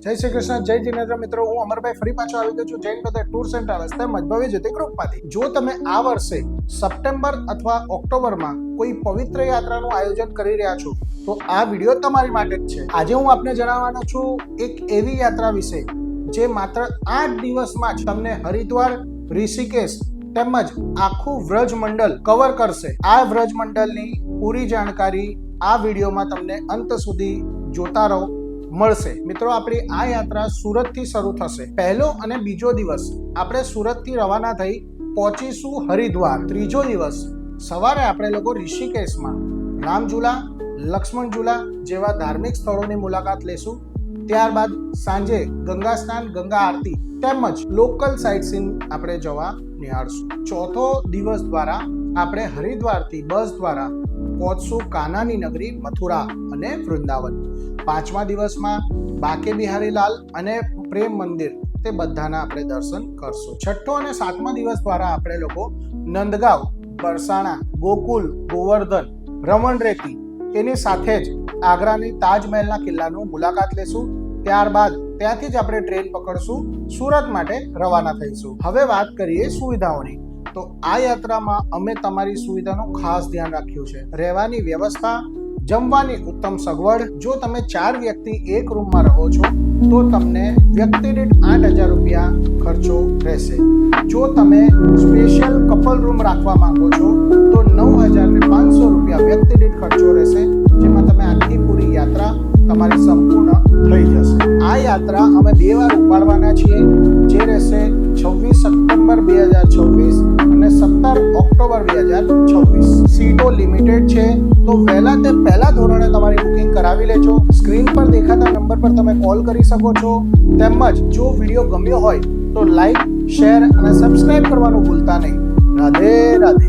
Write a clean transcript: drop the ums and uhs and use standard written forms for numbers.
જય શ્રી કૃષ્ણ, જય જિનેન્દ્ર મિત્રો. હું અમરભાઈ ફરી પાછો આવી ગયો છું જૈન પતે ટૂર્સ એન્ડ ટ્રાવેલ્સ તેમજ ભવ્ય જ્યોતિ ગ્રુપમાંથી. જો તમે આ વર્ષે સપ્ટેમ્બર અથવા ઓક્ટોબરમાં કોઈ પવિત્ર યાત્રાનું આયોજન કરી રહ્યા છો તો આ વિડીયો તમારી માટે જ છે. આજે હું આપને જણાવવાનો છું એક એવી યાત્રા વિશે જે માત્ર 8 દિવસમાં જ તમને હરિદ્વાર, ઋષિકેશ તેમજ આખું વ્રજ મંડળ કવર કરશે. આ વ્રજ મંડળની પૂરી જાણકારી આ વિડીયોમાં તમને અંત સુધી જોતા રહો મળશે. મિત્રો, આપણી આ યાત્રા સુરતથી શરૂ થશે. પહેલો અને બીજો દિવસ આપણે સુરતથી રવાના થઈ પહોંચીશું હરિદ્વાર. ત્રીજો દિવસ સવારે આપણે લોકો ઋષિકેશમાં રામઝુલા, લક્ષ્મણ ઝુલા જેવા ધાર્મિક સ્થળોની મુલાકાત લેશું. ત્યારબાદ સાંજે ગંગા સ્નાન, ગંગા આરતી તેમજ લોકલ સાઇટ સીન આપણે જવા નિહાળશું. ચોથો દિવસ દ્વારા આપણે હરિદ્વારથી બસ દ્વારા પહોંચશું કાનાની નગરી મથુરા અને વૃંદાવન. પાંચમા દિવસમાં બાકે બિહારીલાલ અને પ્રેમ મંદિર તે બધાના આપણે દર્શન કરશું. છઠ્ઠો અને સાતમા દિવસ દ્વારા આપણે લોકો નંદગાંવ, બરસાણા, ગોકુલ, ગોવર્ધન, રમણરેતી એની સાથે જ આગ્રાની તાજમહેલના કિલ્લાનું મુલાકાત લેશું. ત્યારબાદ ત્યાંથી જ આપણે ટ્રેન પકડશું, સુરત માટે રવાના થઈશું. હવે વાત કરીએ સુવિધાઓની. તો આ યાત્રામાં અમે તમારી સુવિધાનું ખાસ ધ્યાન રાખ્યું છે. રહેવાની વ્યવસ્થા, જમવાની ઉત્તમ સગવડ. જો તમે 4 વ્યક્તિ એક રૂમમાં રહો છો તો તમને વ્યક્તિ દીઠ 8,000 રૂપિયા ખર્ચો રહેશે. જો તમે સ્પેશિયલ કપલ રૂમ રાખવા માંગો છો તો 9,500 રૂપિયા વ્યક્તિ દીઠ ખર્ચો રહેશે, જેમાં તમે આખી પૂરી યાત્રા તમારી સંપૂર્ણ થઈ જશે. આ યાત્રા અમે 2 વાર ઉપાડવાના છીએ, જે રહેશે 26 સપ્ટેમ્બર 2026 અને 17 ઓક્ટોબર 2026. સીટો લિમિટેડ છે, તો વહેલા તે પહેલા ધોરણે તમારી બુકિંગ કરાવી લેજો. સ્ક્રીન પર દેખાતા નંબર પર તમે કોલ કરી શકો છો. તેમજ જો વિડીયો ગમ્યો હોય તો લાઈક, શેર અને સબસ્ક્રાઇબ કરવાનું ભૂલતા નહીં. રાધે રાધે.